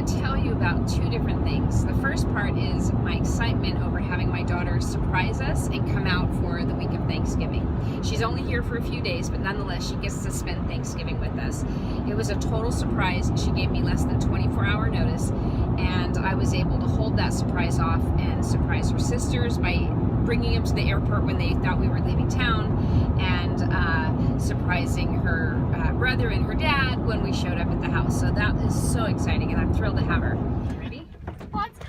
want to tell you about two different things. The first part is my excitement over having my daughter surprise us and come out for the week of Thanksgiving. She's only here for a few days, but nonetheless, she gets to spend Thanksgiving with us. It was a total surprise. She gave me less than 24-hour notice, and I was able to hold that surprise off and surprise her sisters by bringing them to the airport when they thought we were leaving town, and surprising her brother and her dad when we showed up at the house. So that is so exciting, and I'm thrilled to have her. Ready? Let's go!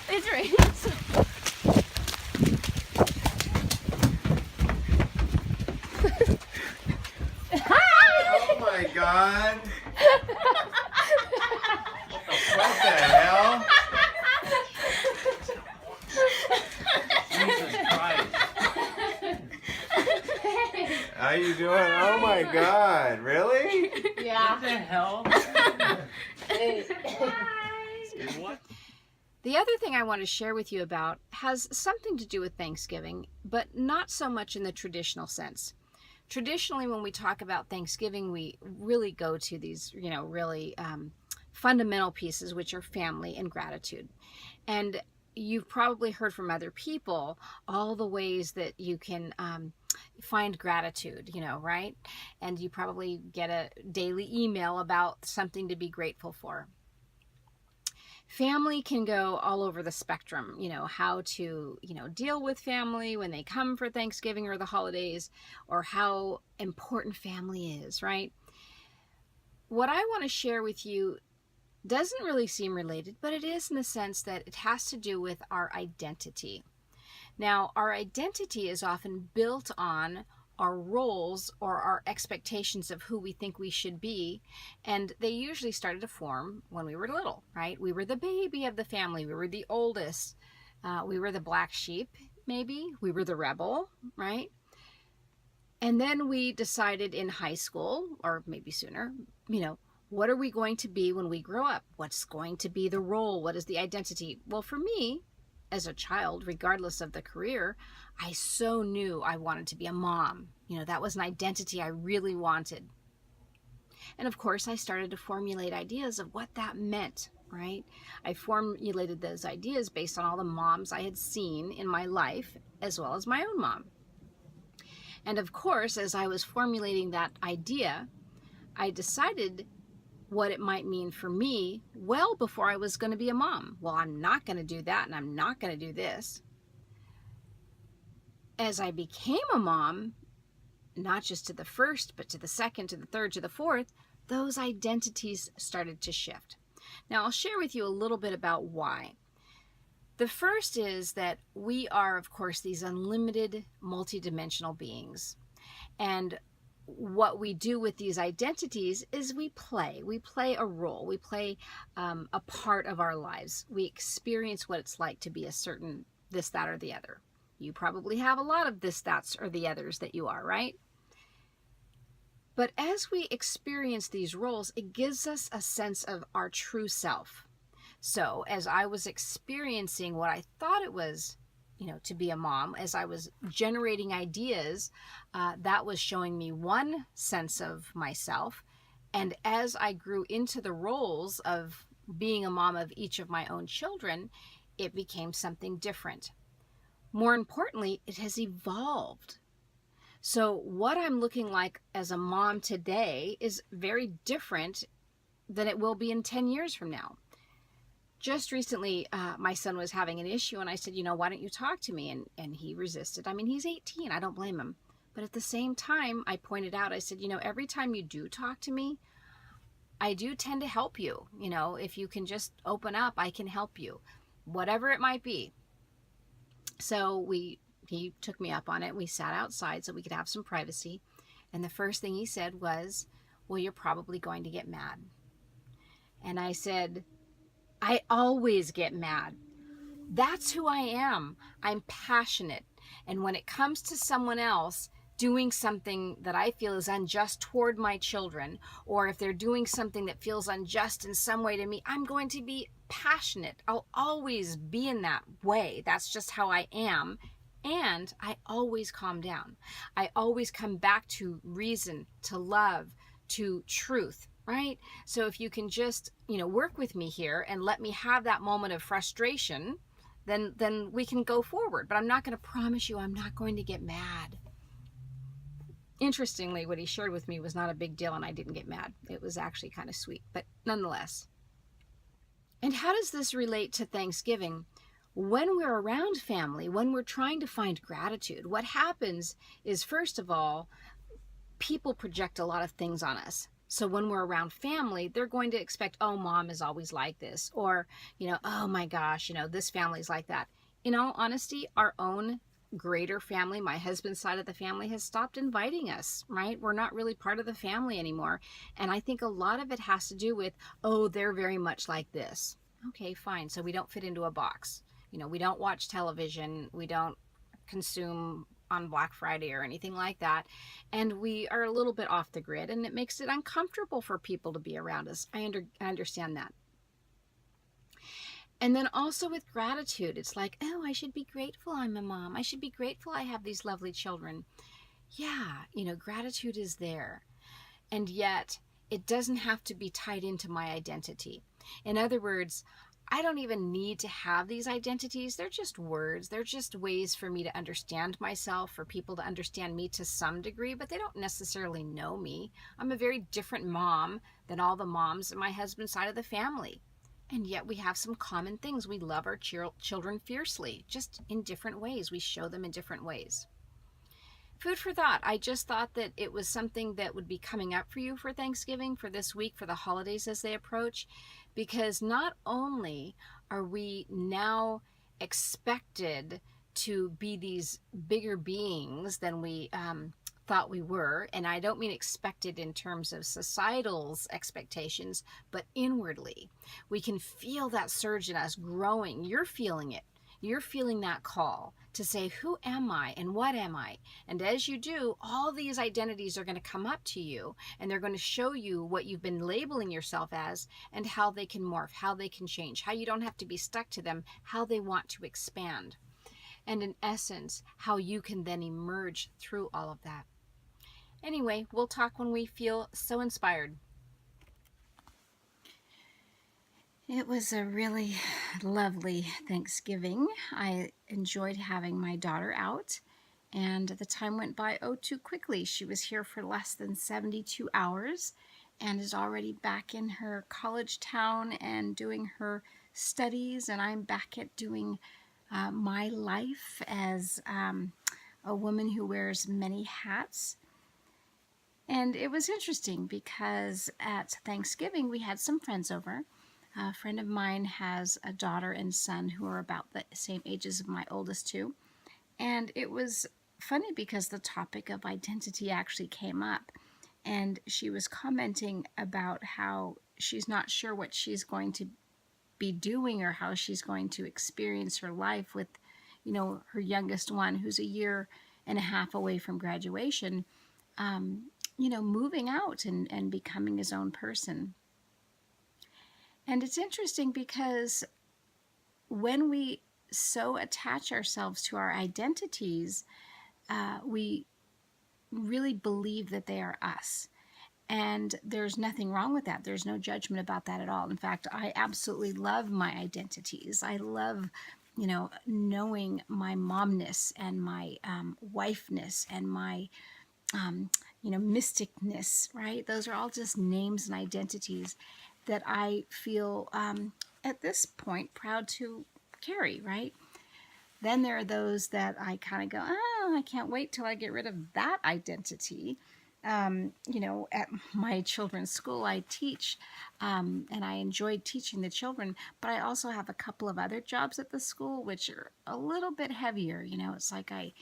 It's raining. Oh my God! What the hell? Jesus Christ! How you doing? Oh my God! Really? Yeah. What the hell? What? The other thing I want to share with you about has something to do with Thanksgiving, but not so much in the traditional sense. Traditionally, when we talk about Thanksgiving, we really go to these, really fundamental pieces, which are family and gratitude. And you've probably heard from other people all the ways that you can find gratitude, right? And you probably get a daily email about something to be grateful for. Family can go all over the spectrum, how to, deal with family when they come for Thanksgiving or the holidays, or how important family is, right? What I want to share with you doesn't really seem related, but it is in the sense that it has to do with our identity. Now, our identity is often built on our roles or our expectations of who we think we should be, and they usually started to form when we were little, right? We were the baby of the family, we were the oldest, we were the black sheep, maybe, we were the rebel, right? And then we decided in high school, or maybe sooner, what are we going to be when we grow up? What's going to be the role? What is the identity? Well, for me, as a child, regardless of the career, I so knew I wanted to be a mom. That was an identity I really wanted. And of course, I started to formulate ideas of what that meant, right? I formulated those ideas based on all the moms I had seen in my life, as well as my own mom. And of course, as I was formulating that idea, I decided what it might mean for me well before I was going to be a mom. Well, I'm not going to do that, and I'm not going to do this. As I became a mom, not just to the first, but to the second, to the third, to the fourth, those identities started to shift. Now, I'll share with you a little bit about why. The first is that we are, of course, these unlimited, multidimensional beings. And what we do with these identities is we play a role, we play a part of our lives. We experience what it's like to be a certain this, that, or the other. You probably have a lot of this, that's, or the others that you are, right? But as we experience these roles, it gives us a sense of our true self. So as I was experiencing what I thought it was, to be a mom, as I was generating ideas, that was showing me one sense of myself. And as I grew into the roles of being a mom of each of my own children, it became something different. More importantly, it has evolved. So what I'm looking like as a mom today is very different than it will be in 10 years from now. Just recently, my son was having an issue, and I said, why don't you talk to me? And he resisted. I mean, he's 18. I don't blame him. But at the same time, I pointed out, I said, every time you do talk to me, I do tend to help you. If you can just open up, I can help you, whatever it might be. So he took me up on it. We sat outside so we could have some privacy. And the first thing he said was, well, you're probably going to get mad. And I said, I always get mad. That's who I am. I'm passionate. And when it comes to someone else doing something that I feel is unjust toward my children, or if they're doing something that feels unjust in some way to me, I'm going to be passionate. I'll always be in that way. That's just how I am. And I always calm down. I always come back to reason, to love, to truth, right? So if you can just, work with me here and let me have that moment of frustration, then we can go forward. But I'm not going to promise you I'm not going to get mad. Interestingly, what he shared with me was not a big deal and I didn't get mad. It was actually kind of sweet, but nonetheless. And how does this relate to Thanksgiving? When we're around family, when we're trying to find gratitude, what happens is, first of all, people project a lot of things on us. So when we're around family, they're going to expect, oh, mom is always like this, or, oh my gosh, this family's like that. In all honesty, our own greater family, my husband's side of the family, has stopped inviting us, right? We're not really part of the family anymore. And I think a lot of it has to do with, oh, they're very much like this. Okay, fine. So we don't fit into a box. We don't watch television. We don't consume on Black Friday or anything like that. And we are a little bit off the grid, and it makes it uncomfortable for people to be around us. I understand that. And then also with gratitude, it's like, oh, I should be grateful I'm a mom. I should be grateful I have these lovely children. Yeah, gratitude is there. And yet, it doesn't have to be tied into my identity. In other words, I don't even need to have these identities. They're just words. They're just ways for me to understand myself, for people to understand me to some degree, but they don't necessarily know me. I'm a very different mom than all the moms in my husband's side of the family. And yet we have some common things. We love our children fiercely, just in different ways. We show them in different ways. Food for thought. I just thought that it was something that would be coming up for you for Thanksgiving, for this week, for the holidays as they approach, because not only are we now expected to be these bigger beings than we thought we were, and I don't mean expected in terms of societal's expectations, but inwardly. We can feel that surge in us growing. You're feeling it. You're feeling that call to say, who am I and what am I? And as you do, all these identities are going to come up to you, and they're going to show you what you've been labeling yourself as and how they can morph, how they can change, how you don't have to be stuck to them, how they want to expand. And in essence, how you can then emerge through all of that. Anyway, we'll talk when we feel so inspired. It was a really lovely Thanksgiving. I enjoyed having my daughter out, and the time went by oh too quickly. She was here for less than 72 hours and is already back in her college town and doing her studies, and I'm back at doing my life as a woman who wears many hats. And it was interesting because at Thanksgiving we had some friends over. A friend of mine has a daughter and son who are about the same age as my oldest two. And it was funny because the topic of identity actually came up. And she was commenting about how she's not sure what she's going to be doing or how she's going to experience her life with, her youngest one, who's a year and a half away from graduation, moving out and becoming his own person. And it's interesting because when we so attach ourselves to our identities, we really believe that they are us. And there's nothing wrong with that. There's no judgment about that at all. In fact, I absolutely love my identities. I love, knowing my momness and my wifeness and my, mysticness, right? Those are all just names and identities that I feel at this point proud to carry, right? Then there are those that I kind of go, oh, I can't wait till I get rid of that identity. At my children's school, I teach, and I enjoyed teaching the children, but I also have a couple of other jobs at the school, which are a little bit heavier. It's like I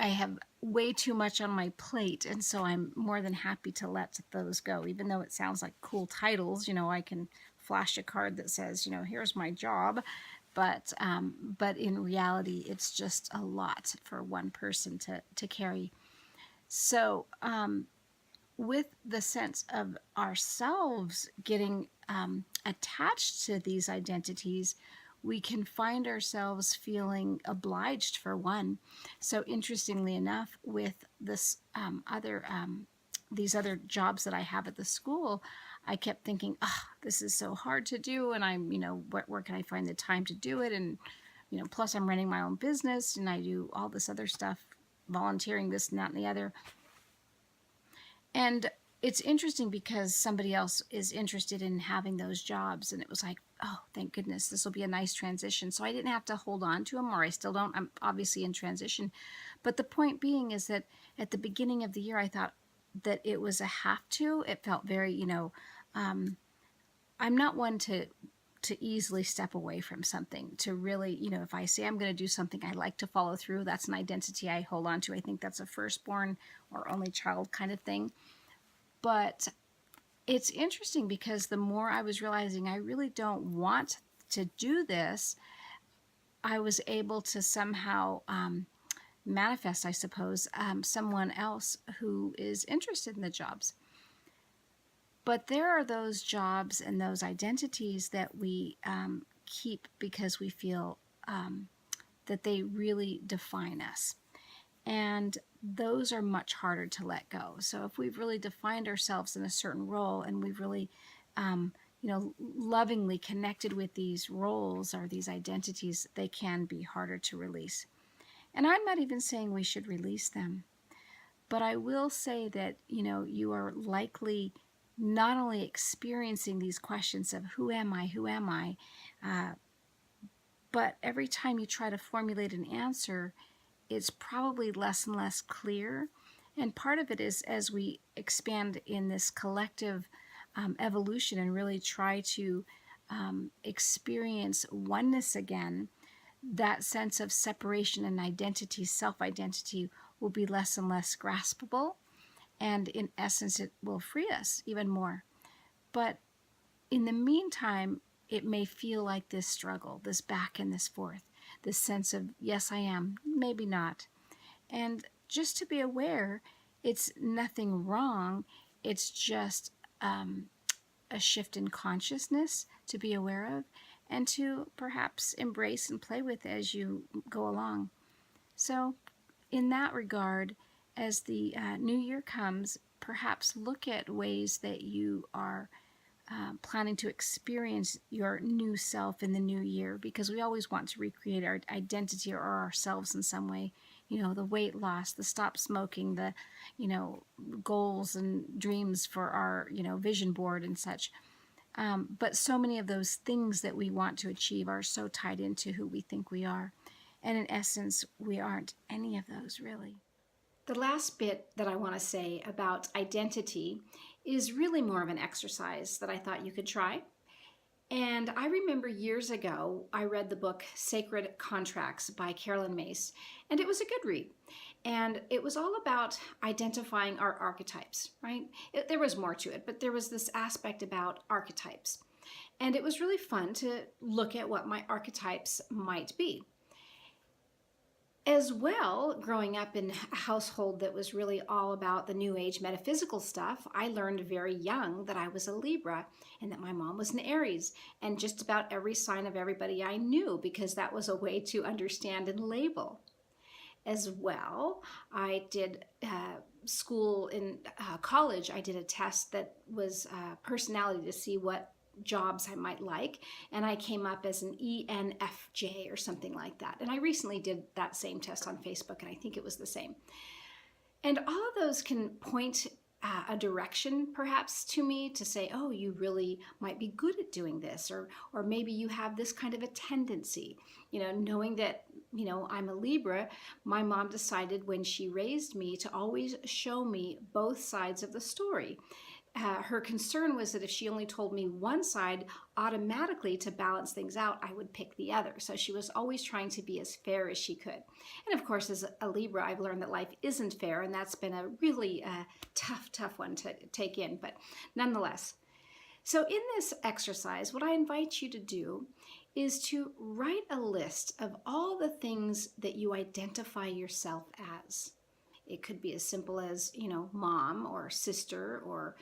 have way too much on my plate, and so I'm more than happy to let those go. Even though it sounds like cool titles, I can flash a card that says, here's my job, but in reality, it's just a lot for one person to carry. So with the sense of ourselves getting attached to these identities, we can find ourselves feeling obliged, for one. So interestingly enough, with this these other jobs that I have at the school, I kept thinking, oh, this is so hard to do, and I'm, where can I find the time to do it? And plus I'm running my own business, and I do all this other stuff, volunteering, this and that and the other. And it's interesting because somebody else is interested in having those jobs, and it was like, oh, thank goodness, this will be a nice transition. So I didn't have to hold on to them, or I still don't. I'm obviously in transition. But the point being is that at the beginning of the year, I thought that it was a have to. It felt very, I'm not one to easily step away from something, to really, if I say I'm going to do something, I like to follow through. That's an identity I hold on to. I think that's a firstborn or only child kind of thing. But it's interesting because the more I was realizing I really don't want to do this, I was able to somehow manifest, I suppose, someone else who is interested in the jobs. But there are those jobs and those identities that we keep because we feel that they really define us. And those are much harder to let go. So if we've really defined ourselves in a certain role, and we've really, lovingly connected with these roles or these identities, they can be harder to release. And I'm not even saying we should release them, but I will say that, you are likely not only experiencing these questions of who am I, but every time you try to formulate an answer, it's probably less and less clear. And part of it is as we expand in this collective evolution and really try to experience oneness again, that sense of separation and identity, self-identity, will be less and less graspable. And in essence, it will free us even more. But in the meantime, it may feel like this struggle, this back and this forth, this sense of, yes, I am, maybe not. And just to be aware, it's nothing wrong. It's just a shift in consciousness to be aware of and to perhaps embrace and play with as you go along. So in that regard, as the new year comes, perhaps look at ways that you are planning to experience your new self in the new year, because we always want to recreate our identity or ourselves in some way. The weight loss, the stop smoking, the, goals and dreams for our, vision board and such. But so many of those things that we want to achieve are so tied into who we think we are. And in essence, we aren't any of those, really. The last bit that I want to say about identity is really more of an exercise that I thought you could try. And I remember years ago, I read the book Sacred Contracts by Carolyn Mace, and it was a good read. And it was all about identifying our archetypes, right? There was more to it, but there was this aspect about archetypes. And it was really fun to look at what my archetypes might be. As well, growing up in a household that was really all about the New Age metaphysical stuff, I learned very young that I was a Libra and that my mom was an Aries, and just about every sign of everybody I knew, because that was a way to understand and label. As well, I did school in college. I did a test that was personality to see what jobs I might like, and I came up as an ENFJ or something like that. And I recently did that same test on Facebook, and I think it was the same. And all of those can point a direction perhaps to me to say, oh, you really might be good at doing this, or maybe you have this kind of a tendency. Knowing that, I'm a Libra, my mom decided when she raised me to always show me both sides of the story. Her concern was that if she only told me one side, automatically to balance things out, I would pick the other. So she was always trying to be as fair as she could. And of course, as a Libra, I've learned that life isn't fair, and that's been a really tough one to take in, but nonetheless. So in this exercise, what I invite you to do is to write a list of all the things that you identify yourself as. It could be as simple as, mom or sister or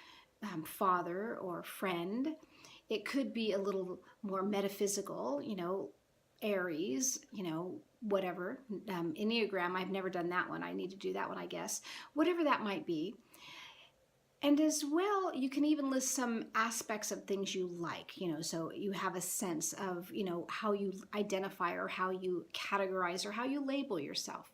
father or friend. It could be a little more metaphysical, Aries, whatever. Enneagram, I've never done that one. I need to do that one, I guess. Whatever that might be. And as well, you can even list some aspects of things you like, so you have a sense of, how you identify or how you categorize or how you label yourself.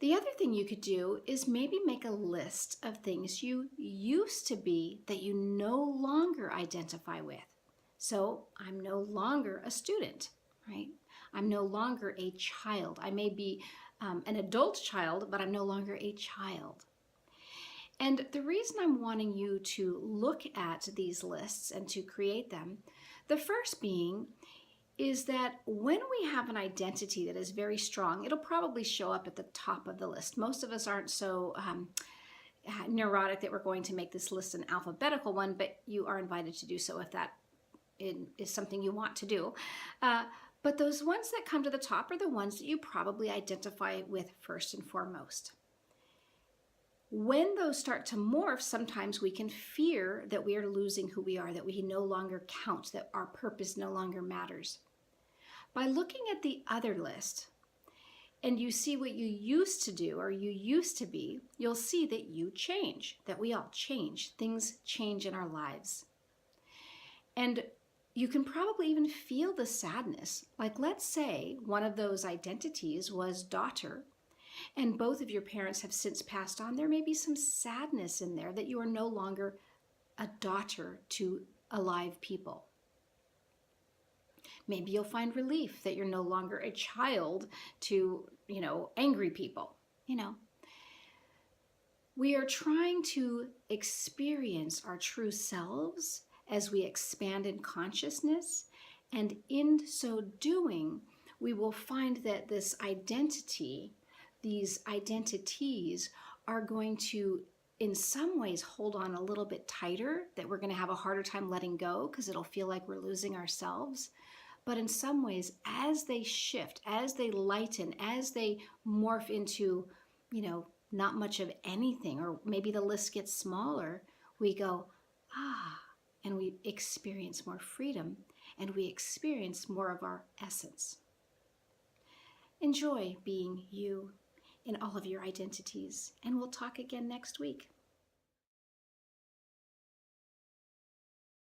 The other thing you could do is maybe make a list of things you used to be that you no longer identify with. So I'm no longer a student, right? I'm no longer a child. I may be an adult child, but I'm no longer a child. And the reason I'm wanting you to look at these lists and to create them, the first being is that when we have an identity that is very strong, it'll probably show up at the top of the list. Most of us aren't so neurotic that we're going to make this list an alphabetical one, but you are invited to do so if that is something you want to do. But those ones that come to the top are the ones that you probably identify with first and foremost. When those start to morph, sometimes we can fear that we are losing who we are, that we no longer count, that our purpose no longer matters. By looking at the other list, and you see what you used to do or you used to be, you'll see that you change, that we all change. Things change in our lives. And you can probably even feel the sadness. Like, let's say one of those identities was daughter, and both of your parents have since passed on. There may be some sadness in there that you are no longer a daughter to alive people. Maybe you'll find relief that you're no longer a child to, angry people. We are trying to experience our true selves as we expand in consciousness, and in so doing, we will find that this identity, these identities are going to, in some ways, hold on a little bit tighter, that we're going to have a harder time letting go because it'll feel like we're losing ourselves. But in some ways, as they shift, as they lighten, as they morph into, not much of anything, or maybe the list gets smaller, we go, and we experience more freedom, and we experience more of our essence. Enjoy being you in all of your identities, and we'll talk again next week.